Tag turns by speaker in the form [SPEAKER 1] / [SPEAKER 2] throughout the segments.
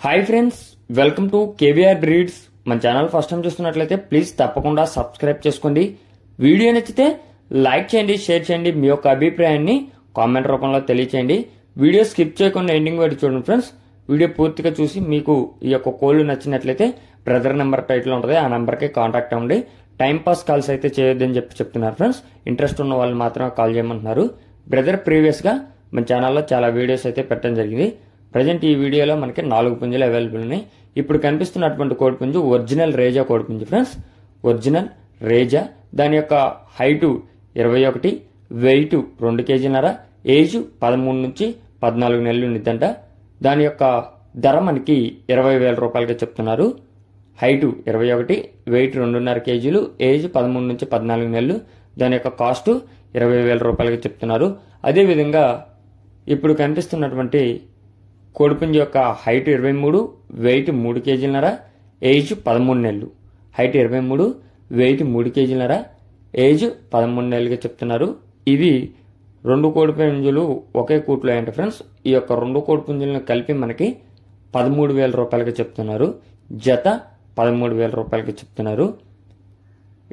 [SPEAKER 1] Hi friends, welcome to KVR breeds. మన channel first time చూస్తున్నట్లయితే please తప్పకుండా సబ్స్క్రైబ్ చేసుకోండి. వీడియో నచ్చితే లైక్ చేయండి, షేర్ చేయండి. మీ యొక్క అభిప్రాయాన్ని కామెంట్ రూపంలో తెలియచేయండి. వీడియో స్కిప్ చేయకుండా ఎండింగ్ వరకు చూడండి ఫ్రెండ్స్. వీడియో పూర్తిగా చూసి మీకు ఈ యొక్క కోళ్ళు నచ్చినట్లయితే బ్రదర్ నెంబర్ టైటిల్ ఉంటుంది, ఆ నెంబర్కి కాంటాక్ట్ అవ్వండి. టైంపాస్ కాల్స్ అయితే చేయొద్దని చెప్తున్నారు ఫ్రెండ్స్. ఇంట్రెస్ట్ ఉన్న వాళ్ళు మాత్రమే కాల్ చేయమంటున్నారు. బ్రదర్ ప్రీవియస్గా మన ఛానల్లో చాలా వీడియోస్ అయితే పెట్టడం జరిగింది. ప్రజెంట్ ఈ వీడియోలో మనకి 4 పుంజులు అవైలబుల్ ఉన్నాయి. ఇప్పుడు కనిపిస్తున్నటువంటి కోడిపుంజు ఒరిజినల్ రేజా కోడిపుంజు ఫ్రెండ్స్. ఒరిజినల్ రేజా, దాని యొక్క హైటు 21, వెయిట్ 2 కేజీలన్నర, ఏజ్ 13 నుంచి 14 నెలలు ఉండిద్దంట. దాని యొక్క ధర మనకి 20,000 రూపాయలుగా చెప్తున్నారు. హైటు 21, వెయిట్ 2.5 కేజీలు, ఏజ్ 13 నుంచి 14 నెలలు. దాని యొక్క కాస్ట్ 20,000 రూపాయలుగా చెప్తున్నారు. అదేవిధంగా ఇప్పుడు కనిపిస్తున్నటువంటి కోడిపుంజు యొక్క హైట్ 23, వెయిట్ 3 కేజీలన్నర, ఏజ్ 13 నెలలు. హైట్ 23, వెయిట్ 3 కేజీలన్నర, ఏజ్ 13 నెలలుగా చెప్తున్నారు. ఇవి 2 కోడిపుంజులు ఒకే కూట్లో ఏంటి ఫ్రెండ్స్. ఈ యొక్క 2 కోడిపుంజులను కలిపి మనకి 13,000 రూపాయలుగా చెప్తున్నారు. జత 13,000 రూపాయలకి చెప్తున్నారు.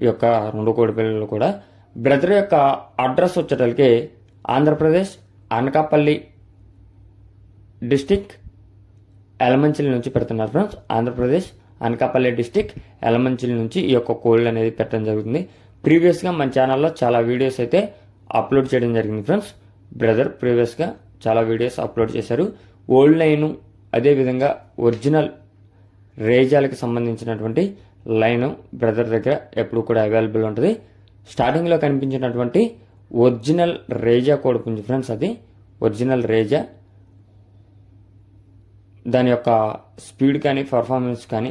[SPEAKER 1] ఈ యొక్క 2 కోడిపిల్లలు కూడా. బ్రదర్ యొక్క అడ్రస్ వచ్చేటప్పటికి ఆంధ్రప్రదేశ్ అనకాపల్లి డిస్టిక్ ఎలమంచిలి నుంచి పెడుతున్నారు ఫ్రెండ్స్. ఆంధ్రప్రదేశ్ అనకాపల్లి డిస్టిక్ ఎలమంచిలి నుంచి ఈ యొక్క కోళ్ళు అనేది పెట్టడం జరుగుతుంది. ప్రీవియస్గా మన ఛానల్లో చాలా వీడియోస్ అయితే అప్లోడ్ చేయడం జరిగింది ఫ్రెండ్స్. బ్రదర్ ప్రీవియస్గా చాలా వీడియోస్ అప్లోడ్ చేశారు. ఓల్డ్ లైను, అదేవిధంగా ఒరిజినల్ రేజాలకు సంబంధించినటువంటి లైను బ్రదర్ దగ్గర ఎప్పుడు కూడా అవైలబుల్ ఉంటుంది. స్టార్టింగ్లో కనిపించినటువంటి ఒరిజినల్ రేజా కోడిపుంజు ఫ్రెండ్స్, అది ఒరిజినల్ రేజా. దాని యొక్క స్పీడ్ కానీ పర్ఫార్మెన్స్ కానీ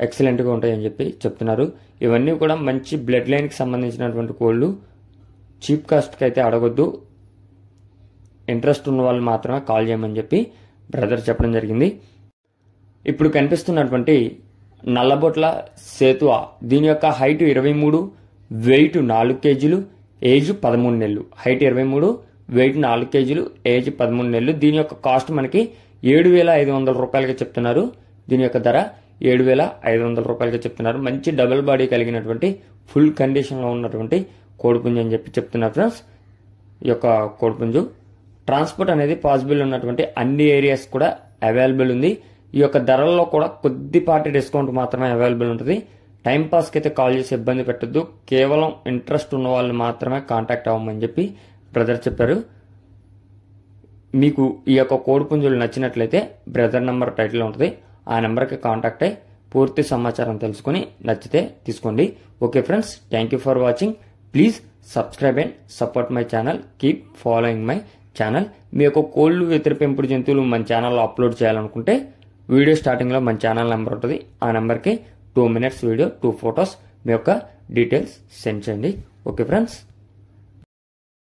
[SPEAKER 1] ఎక్సలెంట్గా ఉంటాయని చెప్తున్నారు. ఇవన్నీ కూడా మంచి బ్లడ్ లైన్కి సంబంధించినటువంటి కోళ్ళు. చీప్ కాస్ట్కి అయితే అడగొద్దు, ఇంట్రెస్ట్ ఉన్న వాళ్ళు మాత్రమే కాల్ చేయమని బ్రదర్ చెప్పడం జరిగింది. ఇప్పుడు కనిపిస్తున్నటువంటి నల్లబొట్ల సేతువా, దీని యొక్క హైట్ 23, వెయిట్ 4 కేజీలు, ఏజ్ 13 నెలలు. హైట్ 23, వెయిట్ 4 కేజీలు, ఏజ్ 13 నెలలు. దీని యొక్క కాస్ట్ మనకి 7,500 రూపాయలుగా చెప్తున్నారు. దీని యొక్క ధర 7,500 రూపాయలుగా చెప్తున్నారు. మంచి డబుల్ బాడీ కలిగినటువంటి ఫుల్ కండిషన్లో ఉన్నటువంటి కోడిపుంజు అని చెప్తున్నారు ఫ్రెండ్స్. ఈ యొక్క కోడిపుంజు ట్రాన్స్పోర్ట్ అనేది పాసిబుల్ ఉన్నటువంటి అన్ని ఏరియాస్ కూడా అవైలబుల్ ఉంది. ఈ యొక్క ధరల్లో కూడా కొద్దిపాటి డిస్కౌంట్ మాత్రమే అవైలబుల్ ఉంటుంది. టైంపాస్కి అయితే కాల్ చేసి ఇబ్బంది పెట్టద్దు. కేవలం ఇంట్రెస్ట్ ఉన్న వాళ్ళు మాత్రమే కాంటాక్ట్ అవ్వమని బ్రదర్ చెప్పారు. మీకు ఈ యొక్క కోడిపుంజులు నచ్చినట్లయితే బ్రదర్ నెంబర్ టైటిల్ ఉంటుంది, ఆ నెంబర్కి కాంటాక్ట్ అయ్యి పూర్తి సమాచారం తెలుసుకుని నచ్చితే తీసుకోండి. Okay friends, thank you for watching. Please subscribe and support my channel. Keep following my channel. మీ యొక్క కోళ్ళు, ఇతర పెంపుడు జంతువులు మన ఛానల్లో అప్లోడ్ చేయాలనుకుంటే వీడియో స్టార్టింగ్లో మన ఛానల్ నెంబర్ ఉంటుంది, ఆ నెంబర్కి 2 minutes వీడియో, 2 photos మీ యొక్క డీటెయిల్స్ సెండ్ చేయండి. Okay friends.